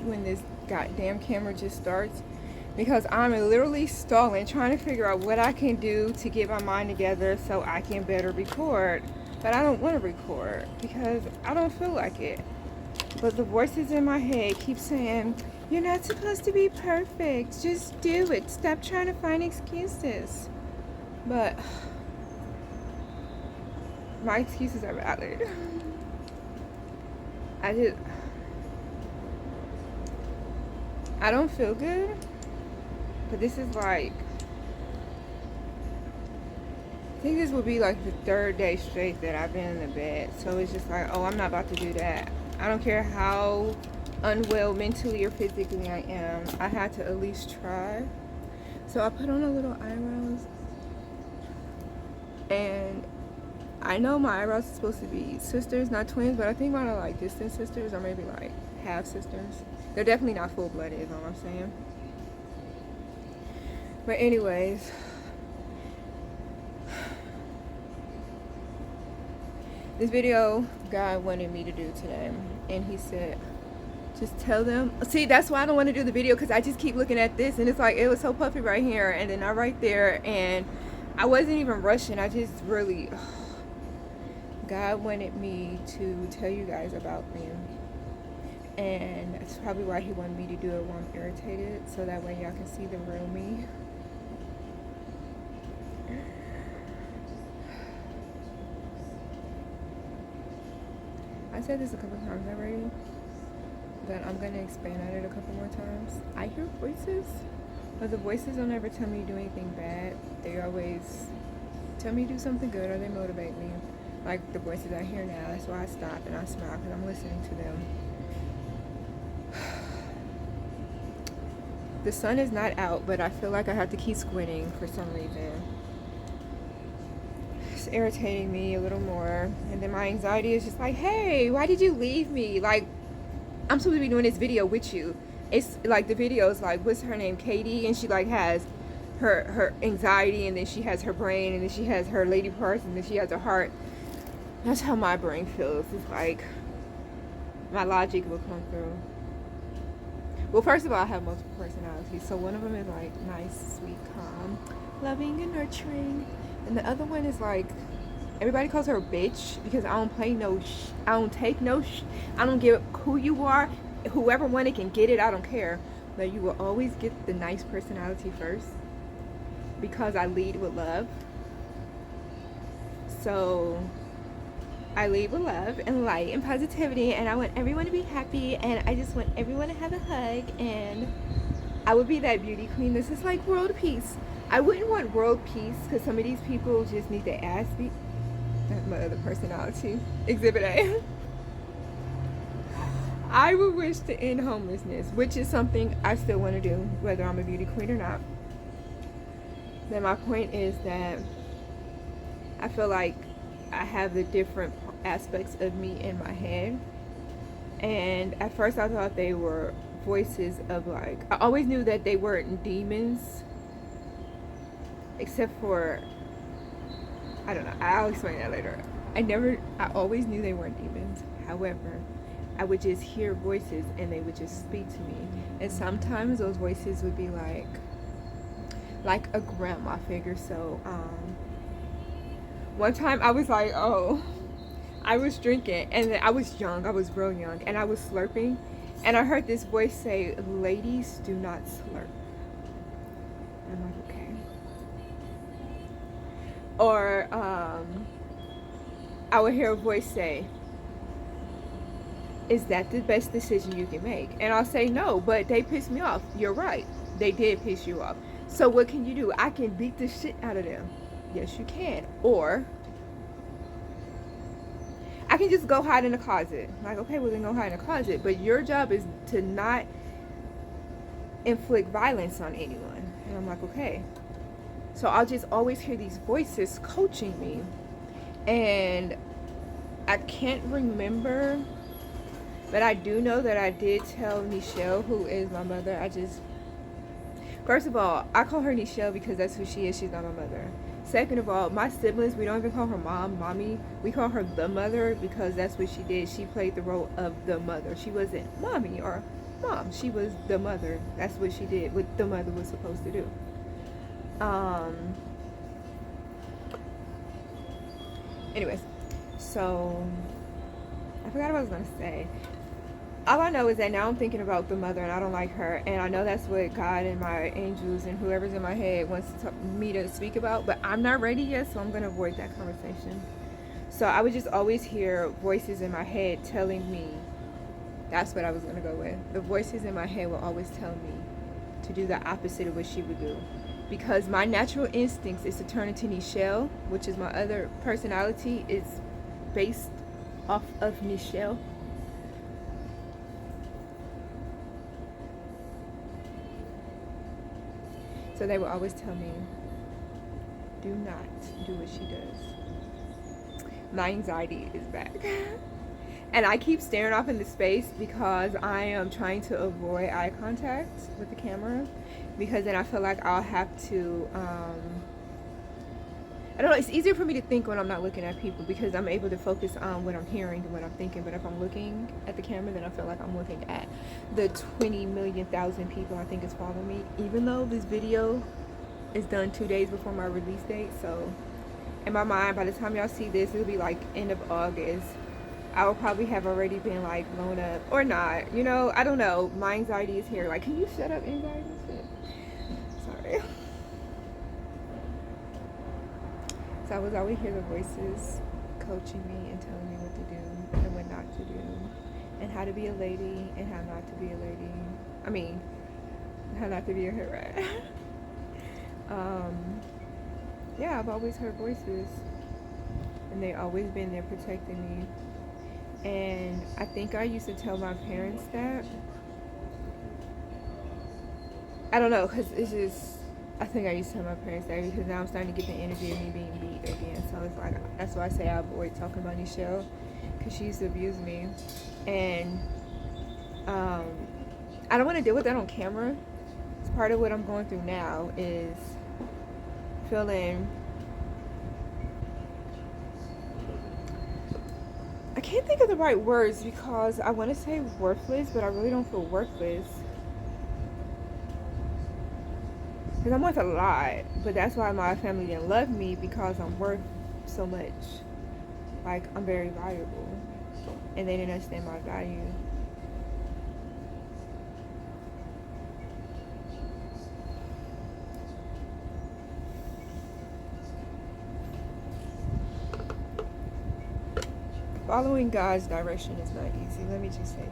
when this goddamn camera just starts, because I'm literally stalling, trying to figure out what I can do to get my mind together so I can better record. But I don't want to record because I don't feel like it. But the voices in my head keep saying, you're not supposed to be perfect. Just do it. Stop trying to find excuses. But my excuses are valid. I don't feel good. But this is like, I think this will be like the third day straight that I've been in the bed. So it's just like, oh, I'm not about to do that. I don't care how unwell mentally or physically I am. I had to at least try. So I put on a little eyebrows. And I know my eyebrows are supposed to be sisters, not twins. But I think mine are like distant sisters or maybe like half sisters. They're definitely not full-blooded is all I'm saying. But anyways, this video God wanted me to do today, and he said, just tell them. See, that's why I don't want to do the video, because I just keep looking at this and it's like, it was so puffy right here and then not right there, and I wasn't even rushing. I just really, God wanted me to tell you guys about me, and that's probably why he wanted me to do it while I'm irritated, so that way y'all can see the real me. I said this a couple times already, but I'm gonna expand on it a couple more times. I hear voices, but the voices don't ever tell me to do anything bad. They always tell me to do something good, or they motivate me. Like the voices I hear now, that's why I stop and I smile, because I'm listening to them. The sun is not out, but I feel like I have to keep squinting for some reason. It's irritating me a little more, and then my anxiety is just like, hey, why did you leave me? Like, I'm supposed to be doing this video with you. It's like the video is like, what's her name, Katie, and she like has her anxiety, and then she has her brain, and then she has her lady parts, and then she has her heart. That's how my brain feels. It's like my logic will come through. Well, first of all, I have multiple personalities. So one of them is like nice, sweet, calm, loving, and nurturing. And the other one is like, everybody calls her a bitch because I don't play no I don't take no I don't give who you are. Whoever won it can get it. I don't care. But you will always get the nice personality first, because I lead with love. So I lead with love and light and positivity, and I want everyone to be happy, and I just want everyone to have a hug, and I would be that beauty queen. This is like world peace. I wouldn't want world peace, because some of these people just need their ass beat. That's my other personality. Exhibit A. I would wish to end homelessness, which is something I still want to do, whether I'm a beauty queen or not. Then my point is that I feel like I have the different aspects of me in my head, and at first I thought they were voices of like, I always knew that they weren't demons, except for, I don't know, I'll explain that later. I always knew they weren't demons. However, I would just hear voices and they would just speak to me, and sometimes those voices would be like a grandma figure. So one time I was like, oh, I was drinking, and I was young, I was real young, and I was slurping, and I heard this voice say, ladies do not slurp. And I'm like, okay. Or I would hear a voice say, is that the best decision you can make? And I'll say no, but they pissed me off. You're right, they did piss you off. So what can you do? I can beat the shit out of them. Yes, you can. Or I can just go hide in the closet. Like, okay, well then go hide in the closet. But your job is to not inflict violence on anyone. And I'm like, okay. So I'll just always hear these voices coaching me. And I can't remember, but I do know that I did tell Nichelle, who is my mother, first of all, I call her Nichelle because that's who she is. She's not my mother. Second of all, my siblings, we don't even call her mom, mommy. We call her the mother because that's what she did. She played the role of the mother. She wasn't mommy or mom. She was the mother. That's what she did, what the mother was supposed to do. Anyways, so I forgot what I was gonna say. All I know is that now I'm thinking about the mother and I don't like her, and I know that's what God and my angels and whoever's in my head wants me to speak about, but I'm not ready yet, so I'm gonna avoid that conversation. So I would just always hear voices in my head telling me, that's what I was gonna go with. The voices in my head will always tell me to do the opposite of what she would do, because my natural instincts is to turn into Nichelle, which is my other personality, is based off of Nichelle. So they will always tell me, do not do what she does. My anxiety is back. And I keep staring off into space because I am trying to avoid eye contact with the camera, because then I feel like I'll have to, I don't know, it's easier for me to think when I'm not looking at people because I'm able to focus on what I'm hearing and what I'm thinking. But if I'm looking at the camera, then I feel like I'm looking at the 20 million thousand people I think is following me, even though this video is done 2 days before my release date. So in my mind, by the time y'all see this, it'll be like end of August. I will probably have already been like blown up or not, you know, I don't know. My anxiety is here. Like, can you shut up, anxiety? Sorry. So I was always hear the voices coaching me and telling me what to do and what not to do, and how to be a lady and how not to be a lady. I mean, how not to be a hood rat. Yeah, I've always heard voices, and they always been there protecting me. And I think I used to tell my parents that. I don't know, because it's just, I think I used to tell my parents that because now I'm starting to get the energy of me being beat again. So it's like, that's why I say I avoid talking about Nichelle, because she used to abuse me. And I don't want to deal with that on camera. It's part of what I'm going through now is feeling, I can't think of the right words because I want to say worthless, but I really don't feel worthless. Because I'm worth a lot, but that's why my family didn't love me, because I'm worth so much. Like, I'm very valuable, and they didn't understand my value. Following God's direction is not easy. Let me just say that.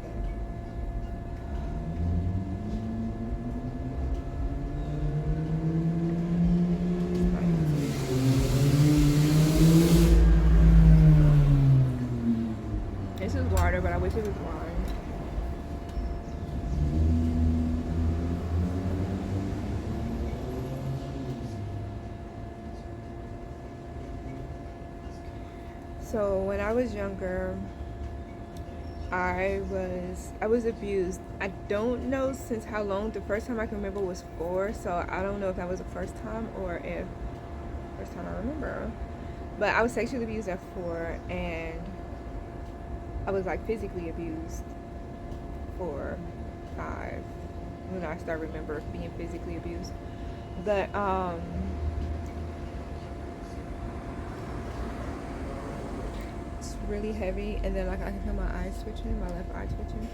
This is water, but I wish it was wine. So when I was younger, I was abused. I don't know since how long. The first time I can remember was 4, so I don't know if that was the first time or if first time I remember. But I was sexually abused at 4, and I was like physically abused for 5 when I start remember being physically abused. But it's really heavy, and then like I can feel my eyes twitching, my left eye twitching.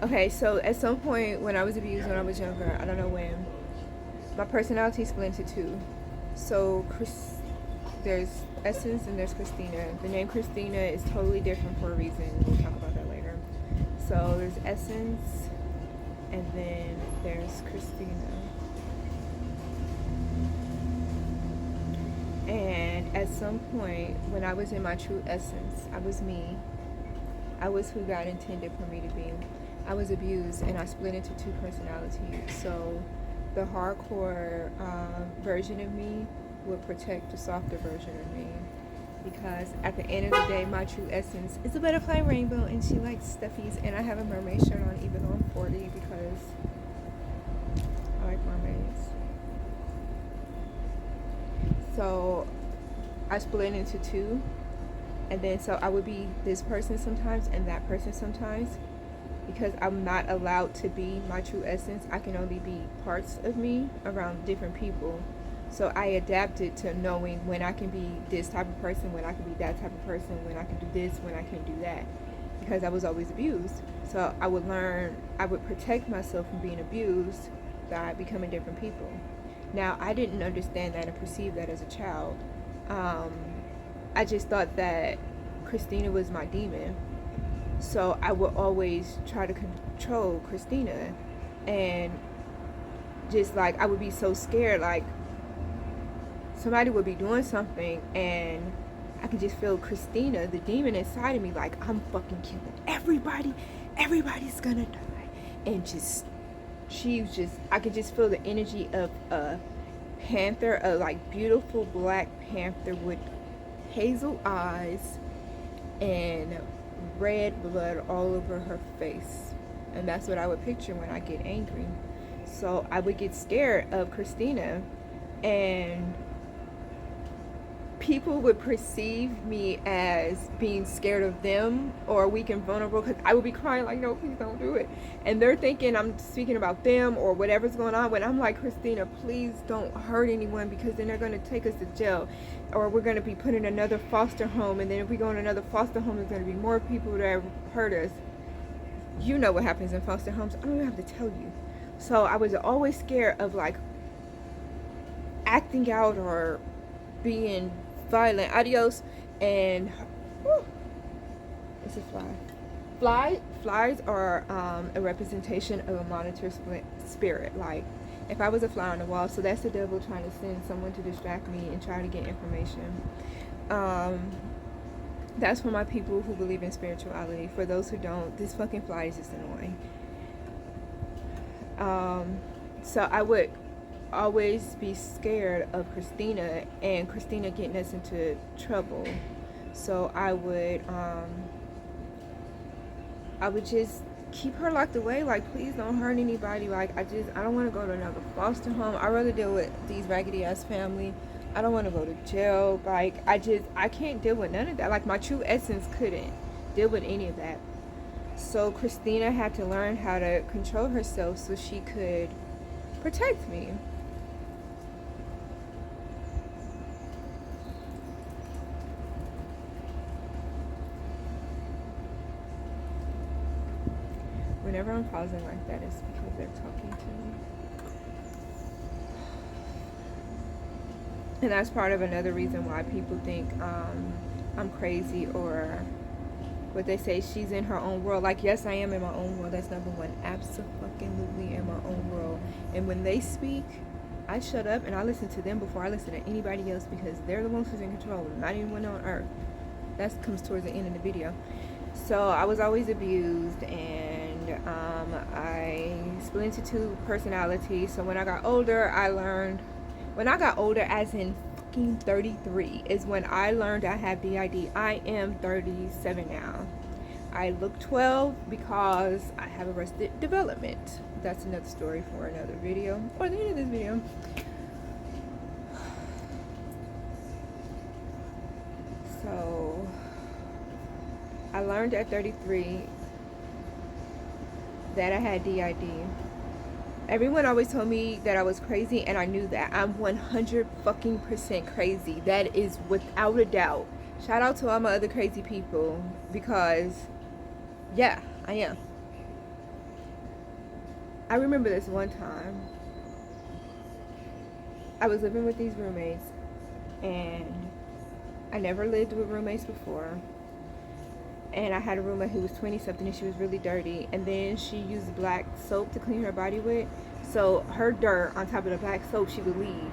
Okay, so at some point when I was abused when I was younger, I don't know when, my personality split into 2. So there's Essence and there's Christina. The name Christina is totally different for a reason. We'll talk about that later. So there's Essence, and then there's Christina. And at some point, when I was in my true essence, I was me. I was who God intended for me to be. I was abused, and I split into 2 personalities. So the hardcore version of me would protect the softer version of me, because at the end of the day, my true essence is a butterfly rainbow, and she likes stuffies, and I have a mermaid shirt on even though I'm 40 because I like mermaids. So I split into 2, And then so I would be this person sometimes and that person sometimes, because I'm not allowed to be my true essence. I can only be parts of me around different people. So I adapted to knowing when I can be this type of person, when I can be that type of person, when I can do this, when I can do that, because I was always abused. So I would learn, I would protect myself from being abused by becoming different people. Now, I didn't understand that and perceive that as a child. I just thought that Christina was my demon. So I would always try to control Christina, and just like I would be so scared, like somebody would be doing something and I could just feel Christina, the demon inside of me, like I'm fucking killing everybody, everybody's gonna die. And just, she was just, I could just feel the energy of a panther, a like beautiful black panther with hazel eyes and red blood all over her face. And that's what I would picture when I get angry. So I would get scared of Christina, and people would perceive me as being scared of them or weak and vulnerable, because I would be crying like, no, please don't do it. And they're thinking I'm speaking about them or whatever's going on, when I'm like, Christina, please don't hurt anyone, because then they're going to take us to jail, or we're going to be put in another foster home, and then if we go in another foster home, there's going to be more people that hurt us. You know what happens in foster homes. I don't even have to tell you. So I was always scared of like acting out or being violent. Adios. And whew, it's a fly. Flies are a representation of a monitor spirit. Like if I was a fly on the wall, so that's the devil trying to send someone to distract me and try to get information. That's for my people who believe in spirituality. For those who don't, this fucking fly is just annoying. So I would always be scared of Christina and Christina getting us into trouble. So I would just keep her locked away, like please don't hurt anybody. Like I don't want to go to another foster home. I'd rather deal with these raggedy ass family. I don't want to go to jail. Like I can't deal with none of that. Like my true essence couldn't deal with any of that. So Christina had to learn how to control herself so she could protect me. Whenever I'm pausing like that, it's because they're talking to me. And that's part of another reason why people think I'm crazy, or what they say, she's in her own world. Like, yes, I am in my own world. That's number one. Absolutely in my own world. And when they speak, I shut up and I listen to them before I listen to anybody else, because they're the ones who's in control, not anyone on earth. That comes towards the end of the video. So I was always abused, and I split into two personalities. So when I got older, as in fucking 33, is when I learned I have DID. I am 37 now. I look 12 because I have arrested development. That's another story for another video, or the end of this video. So I learned at 33 that I had DID. Everyone always told me that I was crazy, and I knew that. I'm 100% crazy. That is without a doubt. Shout out to all my other crazy people, because yeah, I am. I remember this one time. I was living with these roommates, and I never lived with roommates before. And I had a roommate who was 20 something, and she was really dirty, and then she used black soap to clean her body with. So her dirt on top of the black soap, she would leave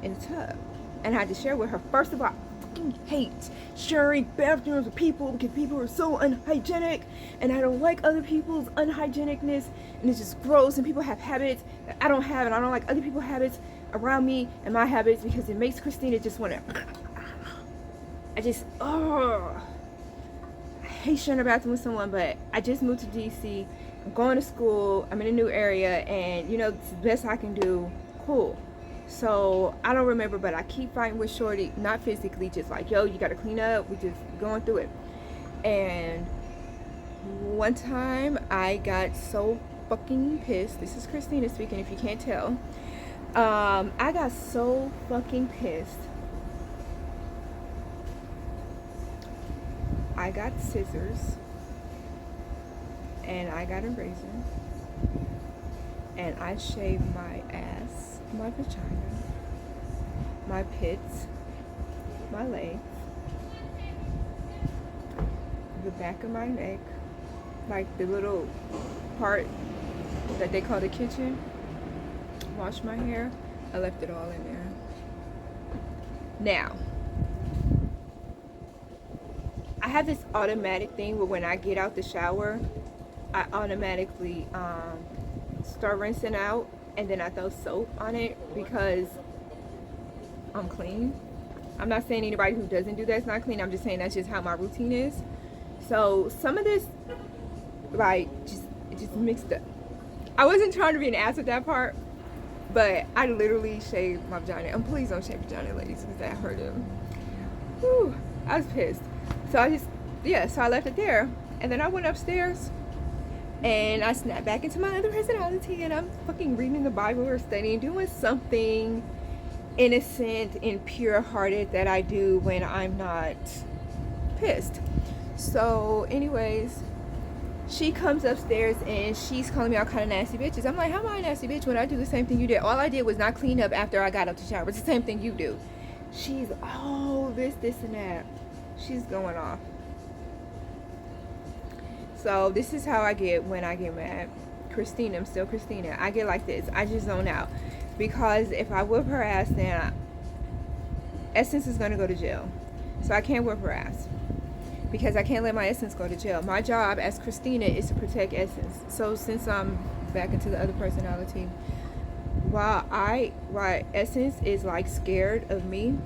in the tub, and I had to share with her. First of all, I fucking hate sharing bathrooms with people, because people are so unhygienic, and I don't like other people's unhygienicness, and it's just gross. And people have habits that I don't have, and I don't like other people's habits around me and my habits, because it makes Christina just want to. I hate sharing a bathroom with someone. But I just moved to DC. I'm going to school. I'm in a new area, and you know, it's the best I can do. Cool. So I don't remember, but I keep fighting with Shorty, not physically, just like, yo, you gotta clean up. We just going through it. And one time I got so fucking pissed. This is Christina speaking, if you can't tell. I got so fucking pissed. I got scissors and I got a razor and I shaved my ass, my vagina, my pits, my legs, the back of my neck, like the little part that they call the kitchen. Washed my hair. I left it all in there. Now, I have this automatic thing where when I get out the shower, I automatically start rinsing out, and then I throw soap on it because I'm clean. I'm not saying anybody who doesn't do that's not clean. I'm just saying that's just how my routine is. So some of this, like, just mixed up. I wasn't trying to be an ass with that part, but I literally shaved my vagina. And please don't shave vagina, ladies, because that hurt him. Whew, I was pissed. So I left it there. And then I went upstairs and I snapped back into my other personality, and I'm fucking reading the Bible or studying, doing something innocent and pure-hearted that I do when I'm not pissed. So anyways, she comes upstairs and she's calling me all kind of nasty bitches. I'm like, how am I a nasty bitch when I do the same thing you did? All I did was not clean up after I got out the shower. It's the same thing you do. She's, oh, this and that. She's going off. So this is how I get when I get mad. Christina, I'm still Christina. I get like this. I just zone out. Because if I whip her ass, then Essence is going to go to jail. So I can't whip her ass. Because I can't let my Essence go to jail. My job as Christina is to protect Essence. So since I'm back into the other personality, while Essence is like scared of me,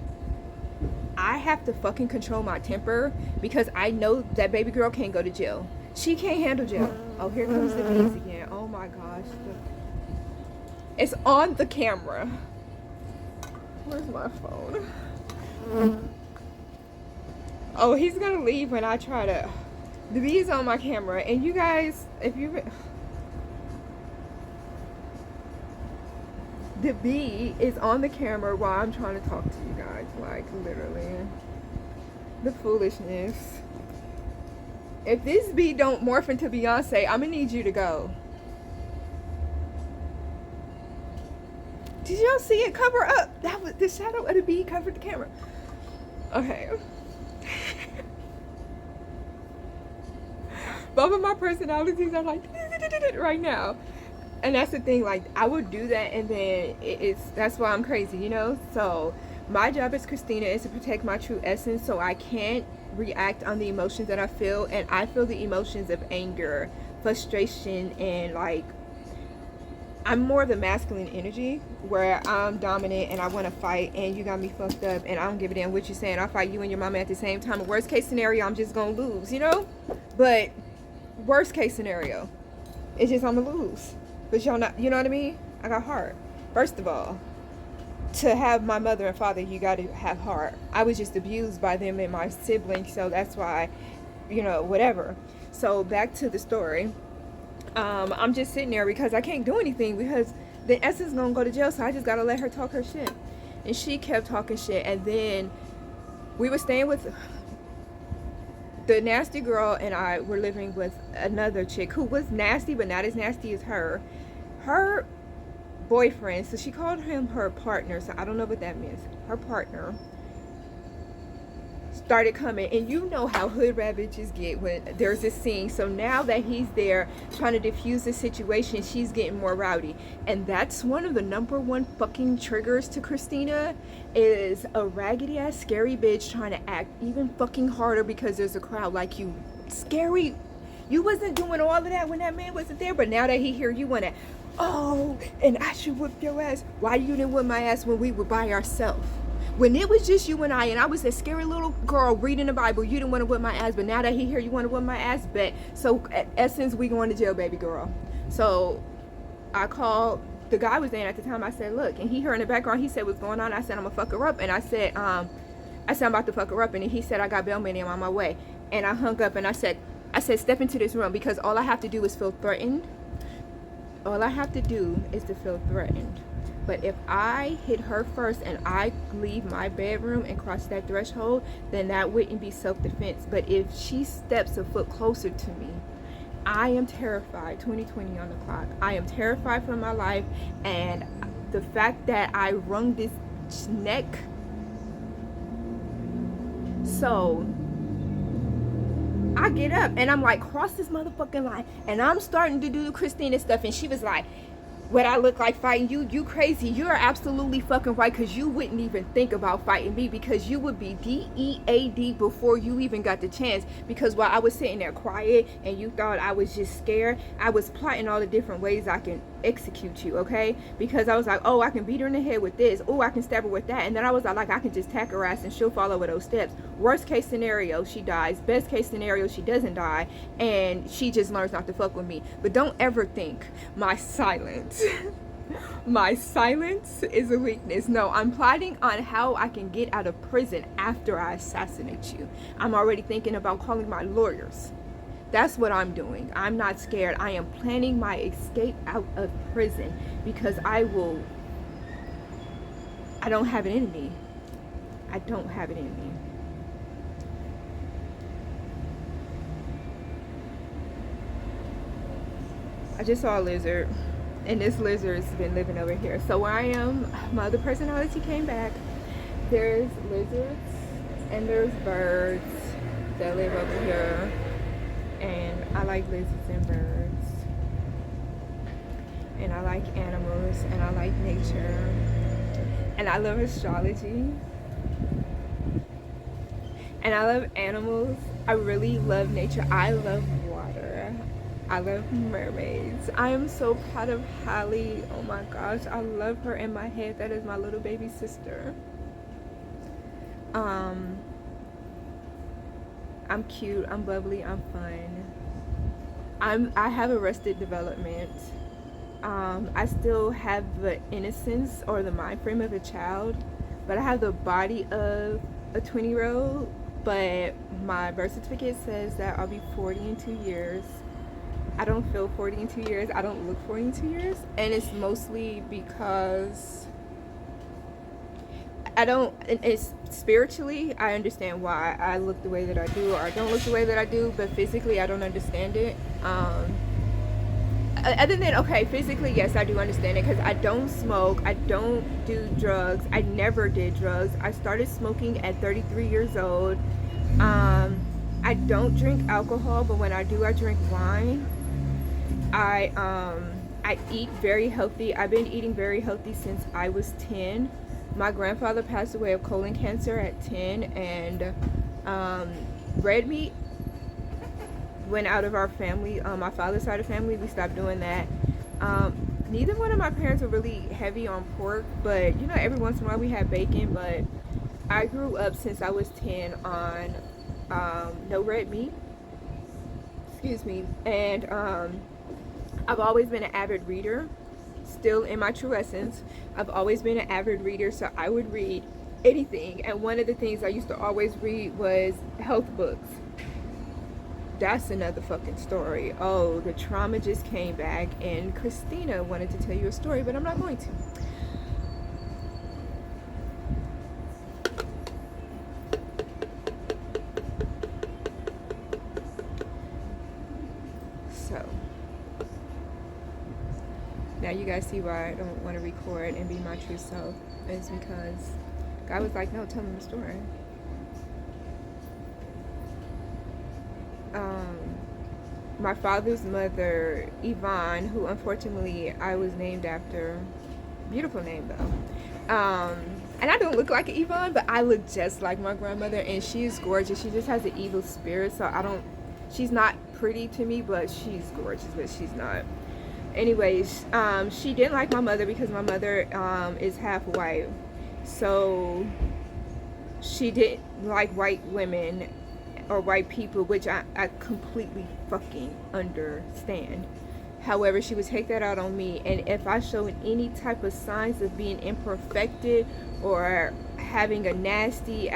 I have to fucking control my temper because I know that baby girl can't go to jail. She can't handle jail. Oh, here comes the bees again. Oh my gosh. It's on the camera. Where's my phone? Oh, he's gonna leave when I try to. The bee is on my camera, and you guys, if you, the bee is on the camera while I'm trying to talk to you guys. Like literally, the foolishness. If this bee don't morph into Beyonce, I'm gonna need you to go. Did y'all see it cover up? That was the shadow of the bee covered the camera. Okay. Both of my personalities are like right now, and that's the thing. Like I would do that, and then that's why I'm crazy, you know. So my job as Christina is to protect my true essence, so I can't react on the emotions that I feel, and I feel the emotions of anger, frustration, and like I'm more the masculine energy where I'm dominant and I want to fight, and you got me fucked up and I don't give a damn what you're saying. I'll fight you and your mama at the same time. Worst case scenario, I'm just gonna lose, you know. But worst case scenario, it's just I'm gonna lose. But y'all not, you know what I mean? I got heart. First of all, to have my mother and father, you got to have heart. I was just abused by them and my siblings, so that's why, you know, whatever. So back to the story. I'm just sitting there because I can't do anything because the Essence is gonna go to jail, so I just gotta let her talk her shit. And she kept talking shit, and then we were staying with the nasty girl, and I were living with another chick who was nasty but not as nasty as her boyfriend. So she called him her partner, so I don't know what that means. Her partner started coming, and you know how hood rat bitches get when there's a scene. So now that he's there trying to diffuse the situation, she's getting more rowdy, and that's one of the #1 fucking triggers to Christina, is a raggedy ass scary bitch trying to act even fucking harder because there's a crowd. Like, you scary, you wasn't doing all of that when that man wasn't there, but now that he here, you want to, oh, and I should whip your ass. Why you didn't whip my ass when we were by ourselves? When it was just you and I was a scary little girl reading the Bible, you didn't want to whip my ass, but now that he here, you want to whip my ass? Bet. So, at Essence, we going to jail, baby girl. So, I called the guy was in at the time. I said, look, and he heard in the background, he said, what's going on? I said, I'm gonna fuck her up. And I said, I'm about to fuck her up. And he said, I got bail money, I'm on my way. And I hung up and I said, step into this room, because all I have to do is feel threatened. All I have to do is to feel threatened. But if I hit her first and I leave my bedroom and cross that threshold, then that wouldn't be self-defense. But if she steps a foot closer to me, I am terrified. 2020 on the clock. I am terrified for my life. And the fact that I wrung this neck, so I get up and I'm like, cross this motherfucking line. And I'm starting to do the Christina stuff. And she was like, what I look like fighting you? You crazy. You're absolutely fucking right, because you wouldn't even think about fighting me, because you would be DEAD before you even got the chance. Because while I was sitting there quiet and you thought I was just scared, I was plotting all the different ways I can execute you, okay? Because I was like, oh, I can beat her in the head with this. Oh, I can stab her with that. And then I was like, I can just tack her ass and she'll follow with those steps. Worst case scenario, she dies. Best case scenario, she doesn't die and she just learns not to fuck with me. But don't ever think my silence my silence is a weakness. No, I'm plotting on how I can get out of prison after I assassinate you. I'm already thinking about calling my lawyers. That's what I'm doing. I'm not scared. I am planning my escape out of prison, because I don't have it in me. I don't have it in me. I just saw a lizard, and this lizard's been living over here. So where I am, my other personality came back. There's lizards and there's birds that live over here. And I like lizards and birds. And I like animals, and I like nature. And I love astrology. And I love animals. I really love nature. I love water. I love mermaids. I am so proud of Hallie. Oh my gosh, I love her in my head. That is my little baby sister. I'm cute, I'm bubbly, I'm fun. I have arrested development. I still have the innocence or the mind frame of a child, but I have the body of a 20-year-old. But my birth certificate says that I'll be 40 in 2 years. I don't feel 40 in 2 years. I don't look 40 in 2 years. And it's mostly because it's spiritually, I understand why I look the way that I do, or I don't look the way that I do, but physically I don't understand it. Other than, okay, physically, yes, I do understand it, because I don't smoke, I don't do drugs, I never did drugs. I started smoking at 33 years old. I don't drink alcohol, but when I do, I drink wine. I eat very healthy. I've been eating very healthy since I was 10. My grandfather passed away of colon cancer at 10, and red meat went out of our family. My father's side of the family, we stopped doing that. Neither one of my parents were really heavy on pork, but you know, every once in a while we had bacon. But I grew up since I was 10 on no red meat, excuse me, and I've always been an avid reader. Still in my true essence, I've always been an avid reader, so I would read anything. And one of the things I used to always read was health books. That's another fucking story. Oh, the trauma just came back, and Christina wanted to tell you a story, but I'm not going to. So now you guys see why I don't want to record and be my true self. It's because God was like, no, tell me the story. My father's mother, Yvonne, who unfortunately I was named after, beautiful name though. And I don't look like an Yvonne, but I look just like my grandmother, and she's gorgeous. She just has an evil spirit, so she's not pretty to me, but she's gorgeous, but she's not. Anyways, she didn't like my mother because my mother is half white, so she didn't like white women or white people, which I completely fucking understand. However, she would take that out on me, and if I showed any type of signs of being imperfected or having a nasty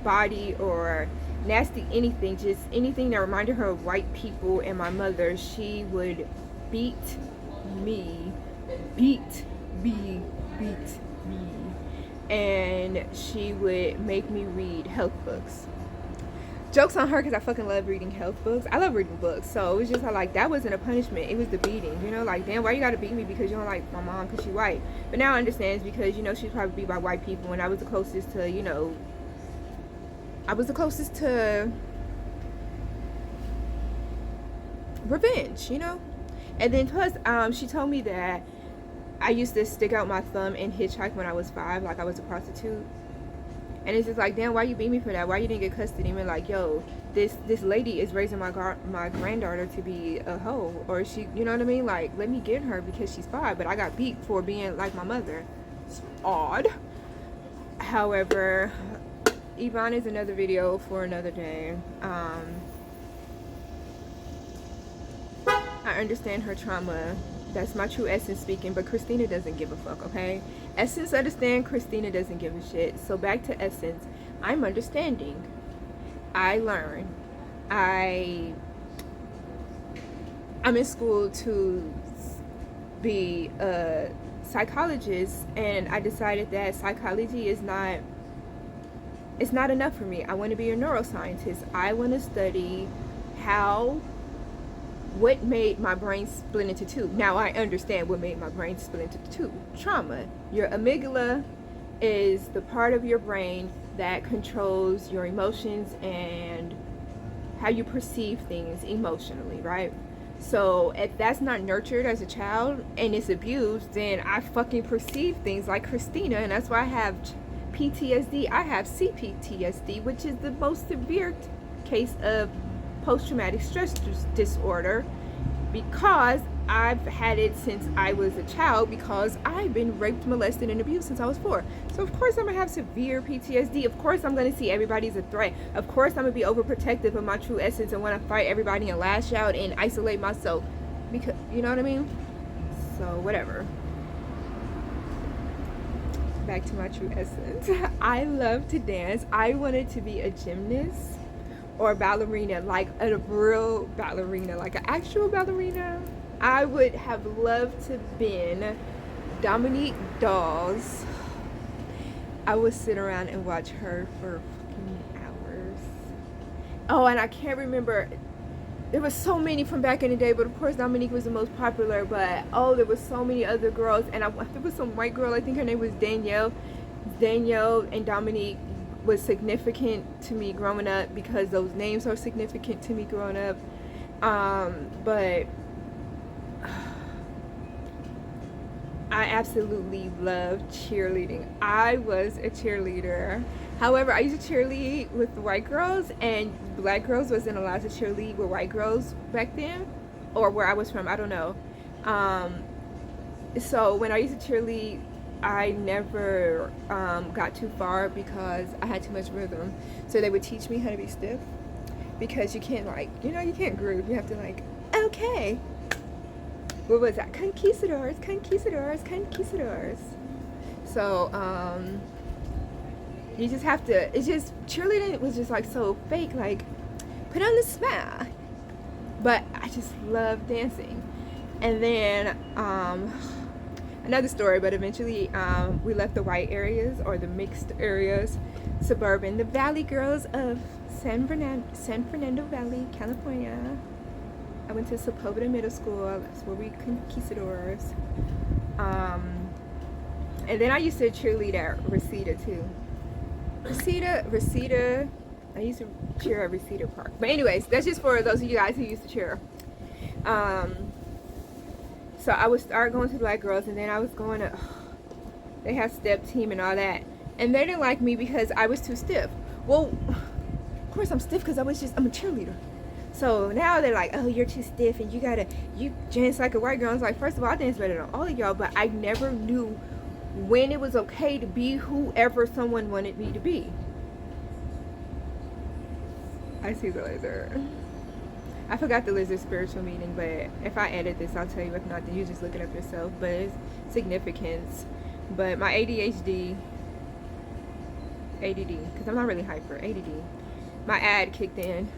body or nasty anything, just anything that reminded her of white people and my mother, she would beat me, beat me, and she would make me read health books. Joke's on her, because I fucking love reading health books. I love reading books. So it was just like, that wasn't a punishment. It was the beating. You know, like, damn, why you gotta beat me because you don't like my mom because she's white? But now I understand it's because, you know, she's probably beat by white people, and I was the closest to, you know, revenge, you know? And then plus, she told me that I used to stick out my thumb and hitchhike when I was 5, like I was a prostitute. And it's just like, damn, why you beat me for that? Why you didn't get custody? And like, yo, this lady is raising my granddaughter to be a hoe, or she, you know what I mean? Like, let me get her because she's 5, but I got beat for being like my mother. It's odd. However, Yvonne is another video for another day. I understand her trauma. That's my true essence speaking, but Christina doesn't give a fuck, okay? Essence understand, Christina doesn't give a shit. So back to essence. I'm understanding. I learn. I'm in school to be a psychologist, and I decided that psychology is not, it's not enough for me. I want to be a neuroscientist. I want to study what made my brain split into two. Now I understand what made my brain split into two. Trauma. Your amygdala is the part of your brain that controls your emotions and how you perceive things emotionally, right? So if that's not nurtured as a child and it's abused, then I fucking perceive things like Christina, and that's why I have PTSD. I have CPTSD, which is the most severe case of post-traumatic stress disorder, because I've had it since I was a child, because I've been raped, molested, and abused since I was 4. So of course I'm gonna have severe PTSD. Of course I'm gonna see everybody as a threat. Of course I'm gonna be overprotective of my true essence and want to fight everybody and lash out and isolate myself, because, you know what I mean? So whatever. Back to my true essence. I love to dance. I wanted to be a gymnast or a ballerina, like a real ballerina, like an actual ballerina. I would have loved to been Dominique Dawes. I would sit around and watch her for fucking hours. Oh, and I can't remember, there was so many from back in the day, but of course Dominique was the most popular, but oh, there was so many other girls, and there was some white girl, I think her name was Danielle, and Dominique was significant to me growing up because those names are significant to me growing up. But I absolutely love cheerleading. I was a cheerleader. However, I used to cheerlead with the white girls, and black girls wasn't allowed to cheerlead with white girls back then, or where I was from, I don't know. So when I used to cheerlead, I never got too far because I had too much rhythm. So they would teach me how to be stiff, because you can't, like, you know, you can't groove. You have to, like, okay. What was that? Conquistadors, conquistadors, conquistadors. So, you just have to, it's just, cheerleading was just like so fake, like, put on the smile. But I just love dancing. And then, another story, but eventually we left the white areas, or the mixed areas, suburban, the valley girls of San Fernando Valley, California. I went to Sepulveda Middle School. That's where we conquistadors. And then I used to cheerlead at Reseda too. Reseda. I used to cheer at Reseda Park. But anyways, that's just for those of you guys who used to cheer. So I would start going to black girls, and then I was going to, they had step team and all that. And they didn't like me because I was too stiff. Well, of course I'm stiff because I'm a cheerleader. So now they're like, oh, you're too stiff and you dance like a white girl. I was like, first of all, I dance better than all of y'all, but I never knew when it was okay to be whoever someone wanted me to be. I see the laser. I forgot the lizard spiritual meaning, but if I edit this, I'll tell you. If not, then you just look it up yourself. But it's significance. But my ADHD, ADD, because I'm not really hyper, ADD, my ad kicked in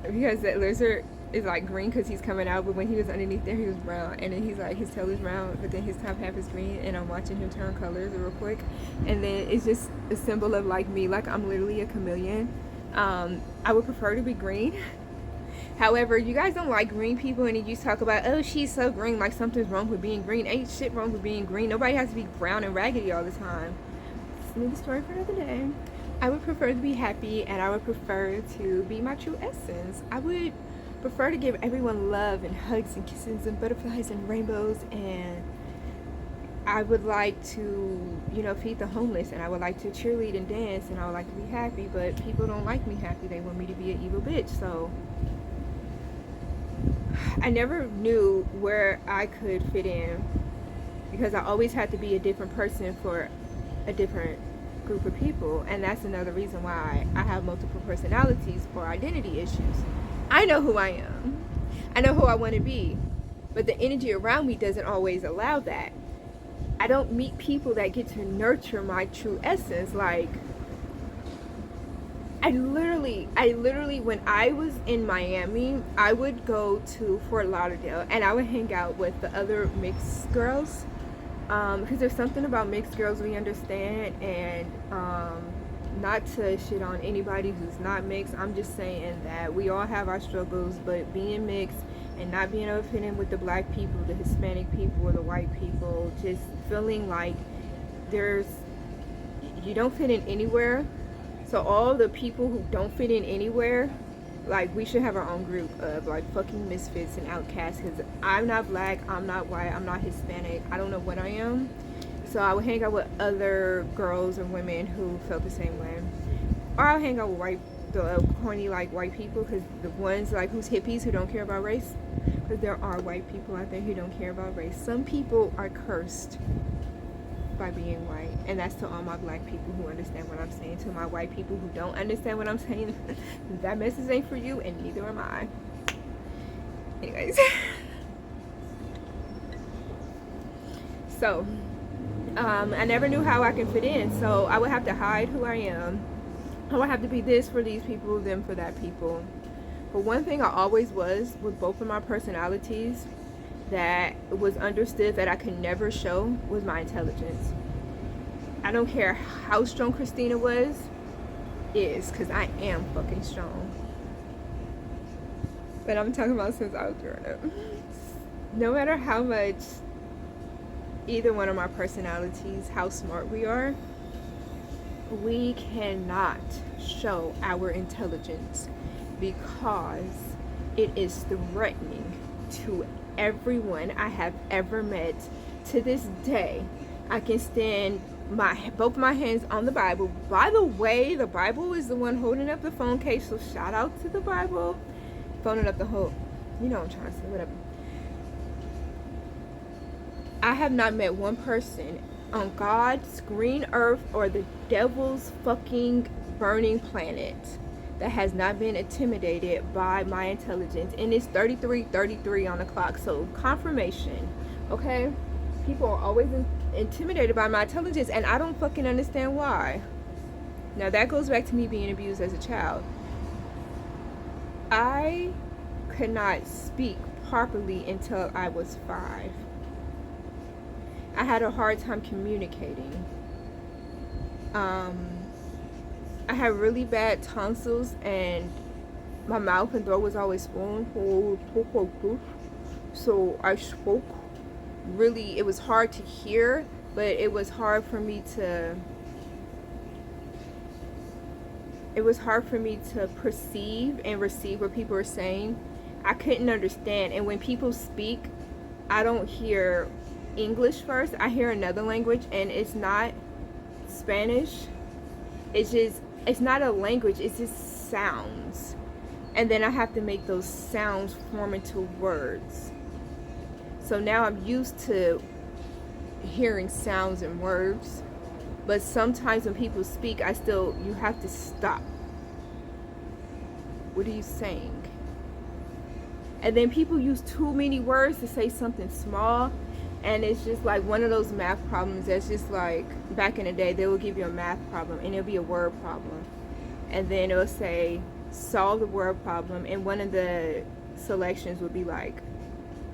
because that lizard is like green because he's coming out, but when he was underneath there, he was brown. And then he's like, his tail is brown, but then his top half is green. And I'm watching him turn colors real quick. And then it's just a symbol of like me, like I'm literally a chameleon. I would prefer to be green. However, you guys don't like green people, and you talk about, oh, she's so green, like something's wrong with being green. Ain't shit wrong with being green. Nobody has to be brown and raggedy all the time. It's another story for another day. I would prefer to be happy, and I would prefer to be my true essence. I would prefer to give everyone love and hugs and kisses and butterflies and rainbows, and I would like to, you know, feed the homeless, and I would like to cheerlead and dance, and I would like to be happy, but people don't like me happy. They want me to be an evil bitch. So I never knew where I could fit in, because I always had to be a different person for a different group of people. And that's another reason why I have multiple personalities or identity issues. I know who I am. I know who I want to be. But the energy around me doesn't always allow that. I don't meet people that get to nurture my true essence. Like, I literally, when I was in Miami, I would go to Fort Lauderdale and I would hang out with the other mixed girls. Because there's something about mixed girls we understand, and not to shit on anybody who's not mixed. I'm just saying that we all have our struggles, but being mixed and not being able to fit in with the black people, the Hispanic people, or the white people, just feeling like you don't fit in anywhere. So all the people who don't fit in anywhere, like, we should have our own group of like fucking misfits and outcasts, because I'm not black, I'm not white, I'm not Hispanic, I don't know what I am. So I would hang out with other girls and women who felt the same way, or I'll hang out with the corny like white people, because the ones like who's hippies who don't care about race, because there are white people out there who don't care about race. Some people are cursed by being white, and that's to all my black people who understand what I'm saying. To my white people who don't understand what I'm saying, that message ain't for you, and neither am I. Anyways, so I never knew how I can fit in, so I would have to hide who I am. I would have to be this for these people, them for that people. But one thing I always was with both of my personalities that was understood that I could never show was my intelligence. I don't care how strong Christina is, because I am fucking strong. But I'm talking about since I was growing up. No matter how much either one of my personalities, how smart we are, we cannot show our intelligence, because it is threatening to everyone I have ever met. To this day, I can stand both my hands on the Bible. By the way, the Bible is the one holding up the phone case, so shout out to the Bible. Phoning up the whole, you know what I'm trying to say, whatever. I have not met one person on God's green earth or the devil's fucking burning planet that has not been intimidated by my intelligence. And it's 33:33 on the clock, so confirmation, okay? People are always intimidated by my intelligence, and I don't fucking understand why. Now that goes back to me being abused as a child. I could not speak properly until I was 5. I had a hard time communicating. I had really bad tonsils, and my mouth and throat was always swollen. So I spoke really, it was hard to hear, but it was hard for me to perceive and receive what people were saying. I couldn't understand, and when people speak, I don't hear English first, I hear another language, and it's not Spanish. It's not a language, it's just sounds. And then I have to make those sounds form into words. So now I'm used to hearing sounds and words, but sometimes when people speak, you have to stop. What are you saying? And then people use too many words to say something small. And it's just like one of those math problems that's just like, back in the day, they will give you a math problem and it'll be a word problem. And then it'll say, solve the word problem. And one of the selections would be like,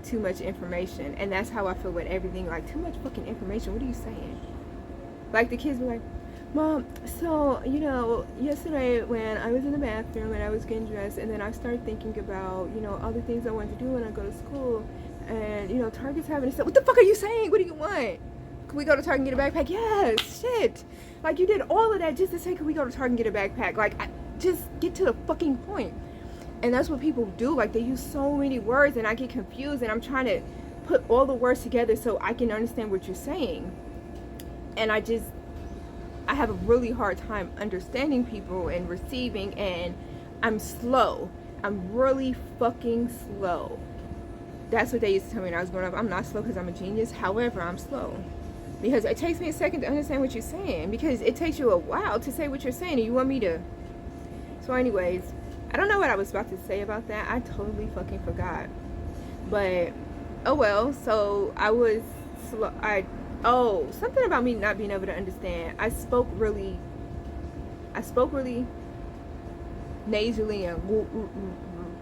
too much information. And that's how I feel with everything. Like, too much fucking information. What are you saying? Like, the kids be like, Mom, so, you know, yesterday when I was in the bathroom and I was getting dressed, and then I started thinking about, you know, all the things I wanted to do when I go to school, and, you know, Target's having stuff. What the fuck are you saying? What do you want? Can we go to Target and get a backpack? Yes, shit. Like, you did all of that just to say, can we go to Target and get a backpack? Like, just get to the fucking point. And that's what people do. Like, they use so many words, and I get confused, and I'm trying to put all the words together so I can understand what you're saying. And I have a really hard time understanding people and receiving, and I'm slow. I'm really fucking slow. That's what they used to tell me when I was growing up. I'm not slow because I'm a genius. However, I'm slow. Because it takes me a second to understand what you're saying. Because it takes you a while to say what you're saying, and you want me to... So anyways, I don't know what I was about to say about that. I totally fucking forgot. But, oh well. So, I was slow. Something about me not being able to understand. I spoke really nasally and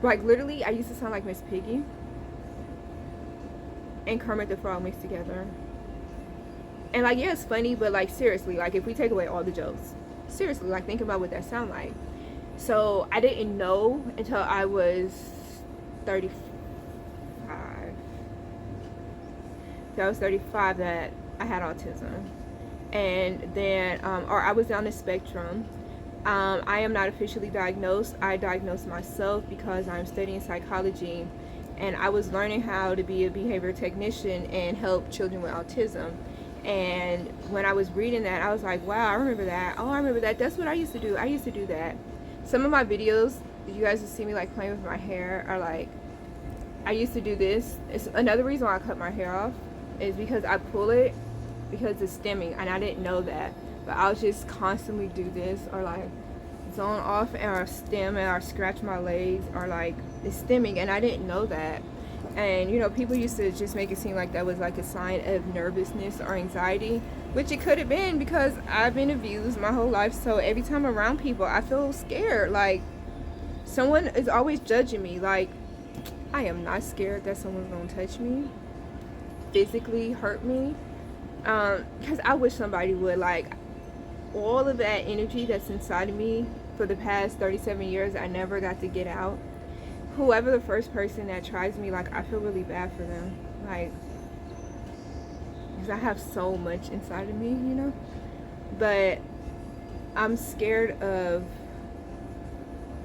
like literally I used to sound like Miss Piggy and Kermit the Frog mixed together. And like, yeah, it's funny, but like seriously, like if we take away all the jokes, seriously, like think about what that sound like. So I didn't know until I was 35. I was 35 that I had autism, and then or I was on the spectrum. I am not officially diagnosed. I diagnosed myself because I'm studying psychology, and I was learning how to be a behavior technician and help children with autism. And when I was reading that, I was like, wow, I remember that. Oh, I remember that. That's what I used to do. I used to do that. Some of my videos, you guys will see me like playing with my hair, are like, I used to do this. It's another reason why I cut my hair off is because I pull it because it's stemming, and I didn't know that, but I'll just constantly do this, or like zone off or stem, and or scratch my legs, or like it's stemming, and I didn't know that. And you know, people used to just make it seem like that was like a sign of nervousness or anxiety, which it could have been, because I've been abused my whole life. So every time I'm around people, I feel scared, like someone is always judging me. Like, I am not scared that someone's gonna touch me, physically hurt me, because I wish somebody would. Like, all of that energy that's inside of me for the past 37 years, I never got to get out. Whoever the first person that tries me, like, I feel really bad for them, like, because I have so much inside of me, you know. But I'm scared of,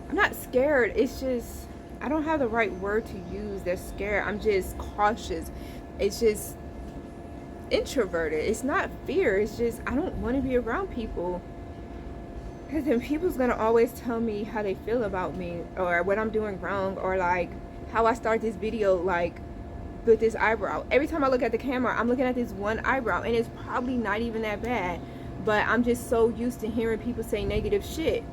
I'm not scared, it's just, I don't have the right word to use. They're scared. I'm just cautious. It's just introverted. It's not fear. It's just I don't want to be around people, because then people's gonna always tell me how they feel about me, or what I'm doing wrong, or like how I start this video like with this eyebrow. Every time I look at the camera, I'm looking at this one eyebrow, and it's probably not even that bad, but I'm just so used to hearing people say negative shit.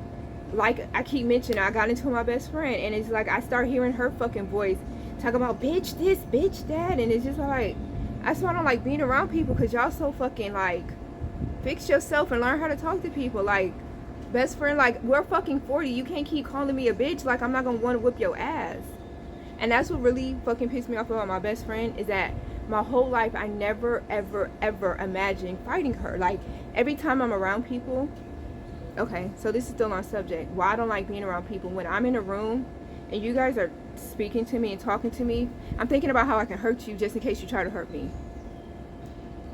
Like I keep mentioning, I got into my best friend, and it's like I start hearing her fucking voice talk about bitch this, bitch that, and it's just like, that's why I don't like being around people, because y'all so fucking like, fix yourself and learn how to talk to people. Like, best friend, like, we're fucking 40, you can't keep calling me a bitch. Like, I'm not gonna want to whip your ass. And that's what really fucking pissed me off about my best friend, is that my whole life I never ever ever imagined fighting her. Like, every time I'm around people, okay, so this is still on subject, why I don't like being around people. When I'm in a room and you guys are speaking to me and talking to me, I'm thinking about how I can hurt you just in case you try to hurt me.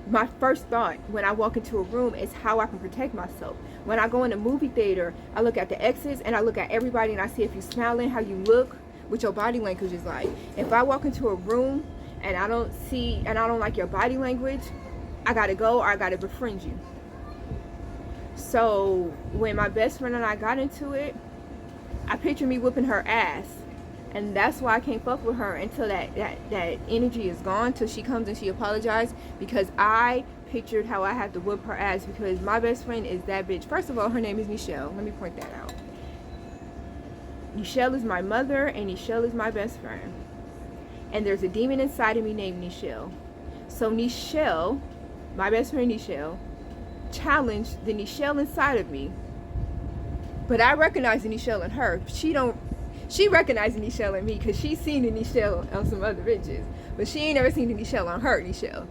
My first thought when I walk into a room is how I can protect myself. When I go in a movie theater, I look at the exits and I look at everybody, and I see if you're smiling, how you look, what your body language is like. If I walk into a room and I don't see, and I don't like your body language, I gotta go, or I gotta befriend you. So when my best friend and I got into it, I picture me whipping her ass, and that's why I can't fuck with her until that energy is gone, till she comes and she apologizes, because I pictured how I have to whip her ass, because my best friend is that bitch. First of all, her name is Michelle. Let me point that out. Michelle is my mother, and Michelle is my best friend. and there's a demon inside of me named Nichelle. So Nichelle, my best friend Nichelle, challenged the Nichelle inside of me. But I recognize the Nichelle in her. She recognized the Nichelle in me because she's seen the Nichelle on some other bitches. But she ain't never seen the Nichelle on her Nichelle.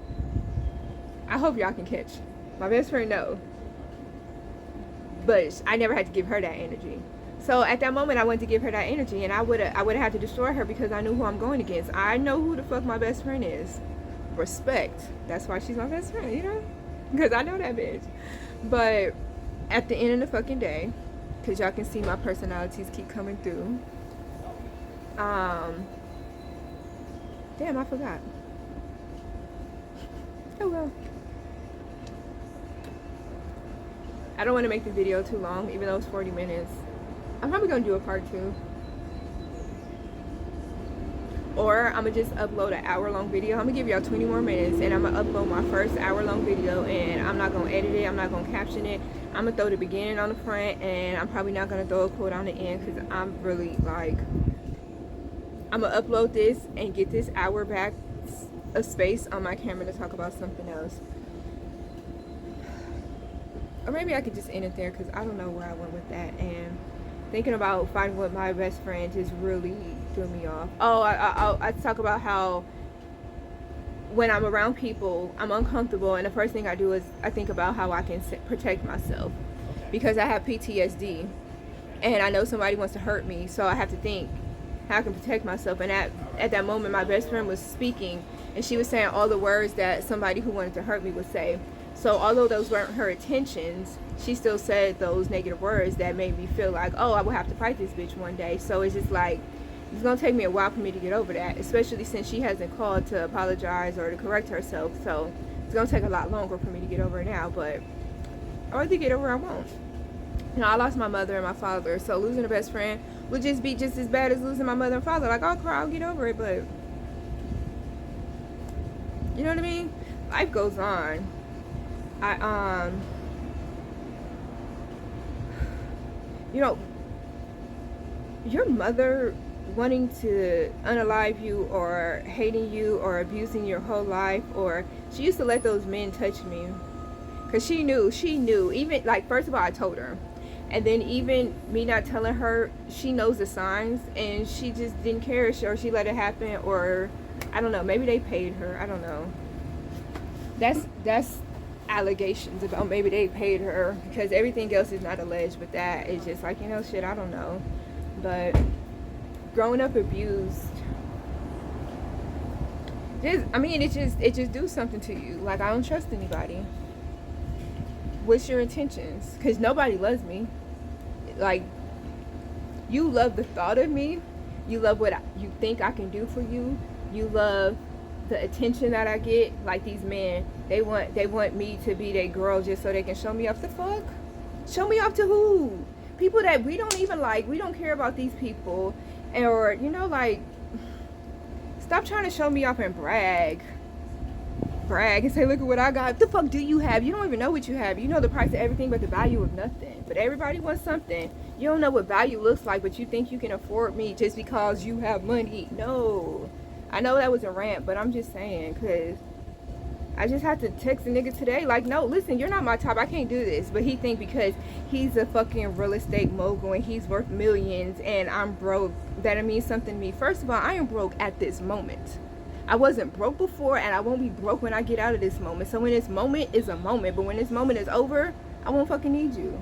I hope y'all can catch. My best friend know. But I never had to give her that energy. So at that moment I wanted to give her that energy, and I would have had to destroy her because I knew who I'm going against. I know who the fuck my best friend is. Respect. That's why she's my best friend, you know? Because I know that bitch. But at the end of the fucking day, because y'all can see my personalities keep coming through. Damn, I forgot. Oh well. I don't want to make the video too long, even though it's 40 minutes. I'm probably going to do a part 2. Or I'm going to just upload an hour-long video. I'm going to give y'all 20 more minutes, and I'm going to upload my first hour-long video, and I'm not going to edit it. I'm not going to caption it. I'm going to throw the beginning on the front, and I'm probably not going to throw a quote on the end because I'm really, like, I'm going to upload this and get this hour back of space on my camera to talk about something else. Or maybe I could just end it there because I don't know where I went with that. And thinking about fighting with my best friend just really threw me off. Oh, I talk about how when I'm around people, I'm uncomfortable, and the first thing I do is I think about how I can protect myself because I have PTSD, and I know somebody wants to hurt me, so I have to think how I can protect myself. And at that moment, my best friend was speaking, and she was saying all the words that somebody who wanted to hurt me would say. So although those weren't her intentions, she still said those negative words that made me feel like, oh, I will have to fight this bitch one day. So it's just like, it's going to take me a while for me to get over that, especially since she hasn't called to apologize or to correct herself. So it's going to take a lot longer for me to get over it now, but I want to get over it, I won't. You know, I lost my mother and my father, so losing a best friend would just be just as bad as losing my mother and father. Like, I'll cry, I'll get over it, but you know what I mean? Life goes on. You know, your mother wanting to unalive you or hating you or abusing your whole life, or she used to let those men touch me because she knew, even, like, first of all, I told her, and then even me not telling her, she knows the signs, and she just didn't care, or she let it happen, or I don't know, maybe they paid her, I don't know. That's allegations about maybe they paid her, because everything else is not alleged, but that is just like, you know, shit, I don't know. But growing up abused, it just do something to you. Like, I don't trust anybody. What's your intentions? Because nobody loves me. Like, you love the thought of me, you love what you think I can do for you, you love the attention that I get. Like, these men, they want me to be their girl just so they can show me off. The fuck? Show me off to who? People that we don't even like. We don't care about these people. Or, you know, like, stop trying to show me off and brag and say, look at what I got. What the fuck do you have? You don't even know what you have. You know the price of everything but the value of nothing. But everybody wants something. You don't know what value looks like, but you think you can afford me just because you have money. No. I know that was a rant, but I'm just saying, because I just had to text a nigga today, like, no, listen, you're not my type, I can't do this. But he think because he's a fucking real estate mogul and he's worth millions and I'm broke, that it means something to me. First of all, I am broke at this moment. I wasn't broke before, and I won't be broke when I get out of this moment. So when this moment is a moment, but when this moment is over, I won't fucking need you.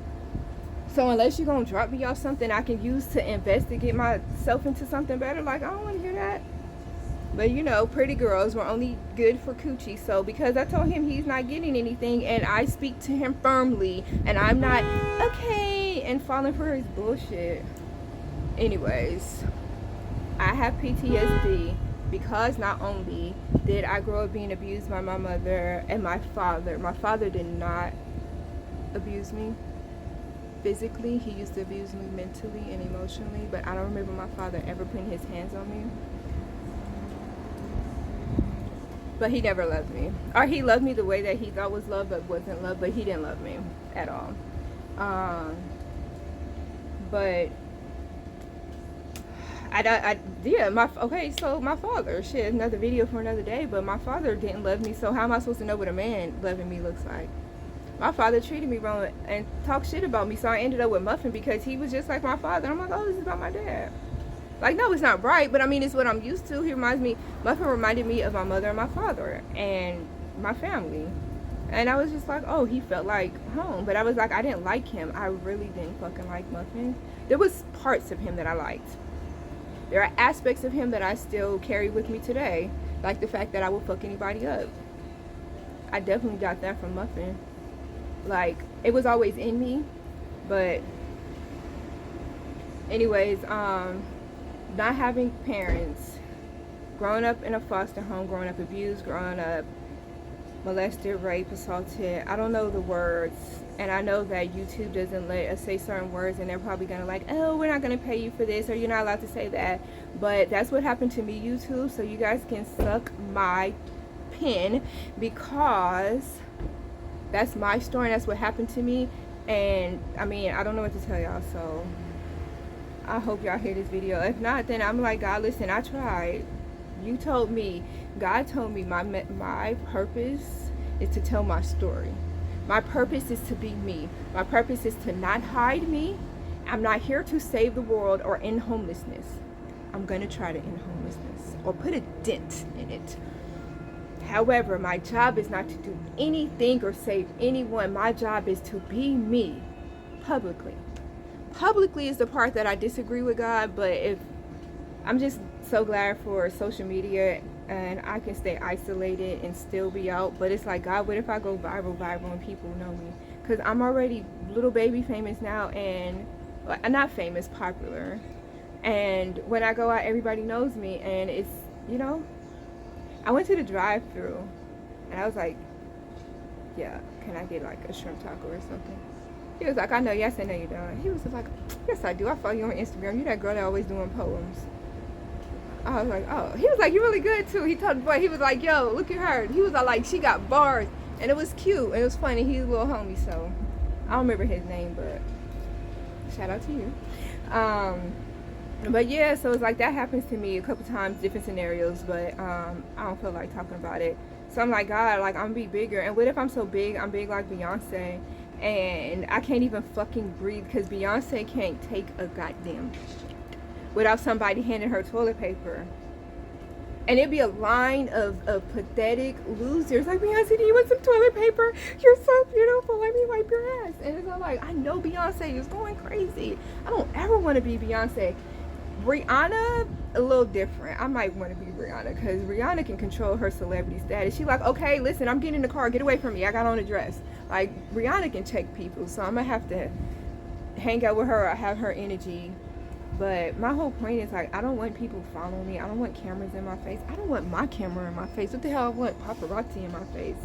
So unless you're gonna drop me off something I can use to invest to get myself into something better, like, I don't want to hear that. But, you know, pretty girls were only good for coochie. So because I told him he's not getting anything, and I speak to him firmly, and I'm not okay and falling for his bullshit. Anyways, I have PTSD because not only did I grow up being abused by my mother and my father. My father did not abuse me physically. He used to abuse me mentally and emotionally, but I don't remember my father ever putting his hands on me. But he never loved me. Or he loved me the way that he thought was love, but wasn't love. But he didn't love me at all. But Yeah, okay, so my father, shit, another video for another day, but my father didn't love me, so how am I supposed to know what a man loving me looks like? My father treated me wrong and talked shit about me, so I ended up with Muffin because he was just like my father. I'm like, oh, this is about my dad. Like, no, it's not right, but I mean, it's what I'm used to. Muffin reminded me of my mother and my father and my family. And I was just like, oh, he felt like home. But I was like, I didn't like him. I really didn't fucking like Muffin. There was parts of him that I liked. There are aspects of him that I still carry with me today. Like the fact that I will fuck anybody up. I definitely got that from Muffin. Like, it was always in me. But anyways, not having parents, growing up in a foster home, growing up abused, growing up molested, raped, assaulted. I don't know the words, and I know that YouTube doesn't let us say certain words, and they're probably gonna like, oh, we're not gonna pay you for this, or you're not allowed to say that. But that's what happened to me, YouTube, so you guys can suck my pin, because that's my story and that's what happened to me. And I mean, I don't know what to tell y'all, so I hope y'all hear this video. If not, then I'm like, God, listen, I tried. You told me, God told me my purpose is to tell my story. My purpose is to be me. My purpose is to not hide me. I'm not here to save the world or end homelessness. I'm going to try to end homelessness or put a dent in it. However, my job is not to do anything or save anyone. My job is to be me publicly. Publicly is the part that I disagree with God, but if I'm just so glad for social media and I can stay isolated and still be out. But it's like, God, what if I go viral and people know me? Because I'm already little baby famous now, and not famous, popular. And when I go out, everybody knows me. And it's, you know, I went to the drive-thru and I was like, yeah, can I get like a shrimp taco or something? He was like, I know. Yes, I know you don't. He was like, yes, I do. I follow you on Instagram. You that girl that always doing poems. I was like, oh. He was like, you're really good too. He told the boy, he was like, yo, look at her. He was like, she got bars. And it was cute. And it was funny. He's a little homie, so I don't remember his name, but shout out to you. But yeah, so it's like that happens to me a couple times, different scenarios, but I don't feel like talking about it. So I'm like, God, like, I'm gonna be bigger. And what if I'm so big, I'm big like Beyonce, and I can't even fucking breathe because Beyonce can't take a goddamn without somebody handing her toilet paper. And it'd be a line of pathetic losers like, Beyonce, do you want some toilet paper? You're so beautiful, let me wipe your ass. And it's all like, I know Beyonce is going crazy. I don't ever want to be Beyonce. Rihanna, a little different. I might want to be Rihanna because Rihanna can control her celebrity status. She like, okay, listen, I'm getting in the car, get away from me, I got on a dress. Like, Rihanna can check people, so I'm gonna have to hang out with her or have her energy. But my whole point is, like, I don't want people following me. I don't want cameras in my face. I don't want my camera in my face. What the hell I want paparazzi in my face?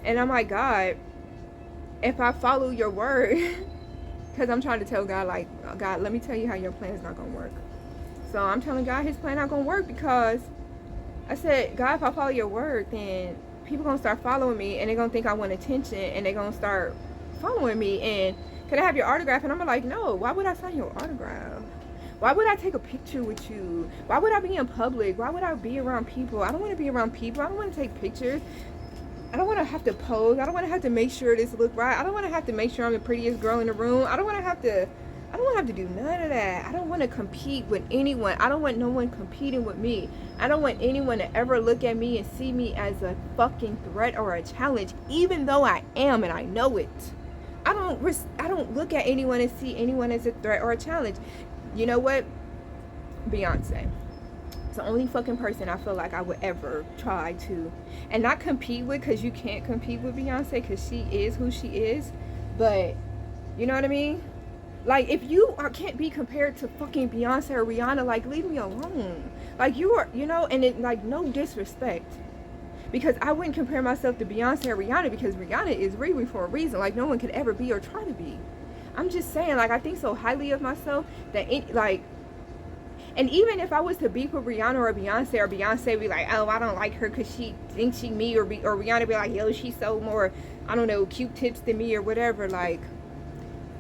And I'm like, God, if I follow your word, because I'm trying to tell God, like, God, let me tell you how your plan is not going to work. So I'm telling God his plan not going to work because I said, God, if I follow your word, then people going to start following me and they're going to think I want attention and they're going to start following me. And can I have your autograph? And I'm like, no, why would I sign your autograph? Why would I take a picture with you? Why would I be in public? Why would I be around people? I don't want to be around people. I don't want to take pictures. I don't want to have to pose. I don't want to have to make sure this look right. I don't want to have to make sure I'm the prettiest girl in the room. I don't want to have to do none of that. I don't want to compete with anyone. I don't want no one competing with me. I don't want anyone to ever look at me and see me as a fucking threat or a challenge, even though I am and I know it. I don't look at anyone and see anyone as a threat or a challenge. You know what? Beyonce. It's the only fucking person I feel like I would ever try to, and not compete with, because you can't compete with Beyonce because she is who she is. But you know what I mean? Like, if you can't be compared to fucking Beyonce or Rihanna, like, leave me alone. Like, you are, you know, and it, like, no disrespect. Because I wouldn't compare myself to Beyonce or Rihanna because Rihanna is Riri for a reason. Like, no one could ever be or try to be. I'm just saying, like, I think so highly of myself that, and even if I was to beef with Rihanna or Beyonce be like, oh, I don't like her because she thinks she me, or Rihanna be like, yo, she's so more, I don't know, Q-tips than me or whatever. Like,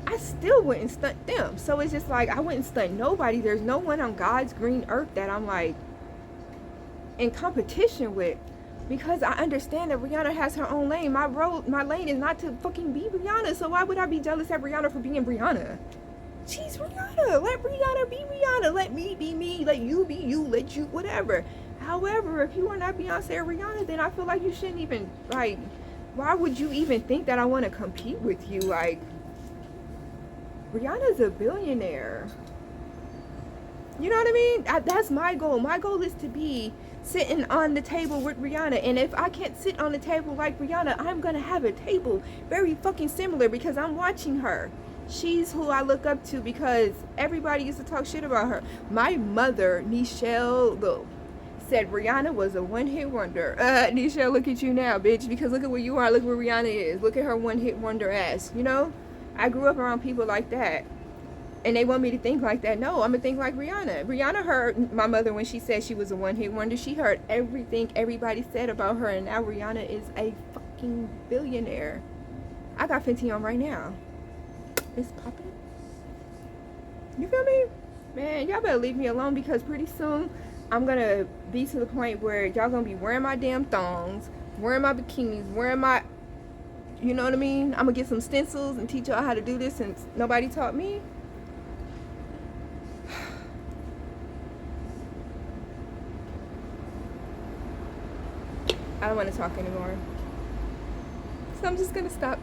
I still wouldn't stunt them. So it's just like I wouldn't stunt nobody. There's no one on God's green earth that I'm like in competition with, because I understand that Rihanna has her own lane. My lane is not to fucking be Rihanna. So why would I be jealous at Rihanna for being Rihanna? She's Rihanna. Let Rihanna be Rihanna. Let me be me. Let you be you. Let you whatever. However, if you are not Beyonce or Rihanna, then I feel like you shouldn't even, like, why would you even think that I want to compete with you? Like, Rihanna's a billionaire. You know what I mean? That's my goal. My goal is to be sitting on the table with Rihanna. And if I can't sit on the table like Rihanna, I'm going to have a table very fucking similar, because I'm watching her. She's who I look up to, because everybody used to talk shit about her. My mother, Nichelle, said Rihanna was a one-hit wonder. Nichelle, look at you now, bitch. Because look at where you are. Look where Rihanna is. Look at her one-hit wonder ass. You know? I grew up around people like that. And they want me to think like that. No, I'm going to think like Rihanna. Rihanna heard my mother when she said she was a one-hit wonder. She heard everything everybody said about her. And now Rihanna is a fucking billionaire. I got Fenty on right now. It's popping. You feel me? Man, y'all better leave me alone, because pretty soon I'm going to be to the point where y'all going to be wearing my damn thongs, wearing my bikinis, wearing my... You know what I mean? I'm going to get some stencils and teach y'all how to do this since nobody taught me. I don't want to talk anymore. So I'm just going to stop.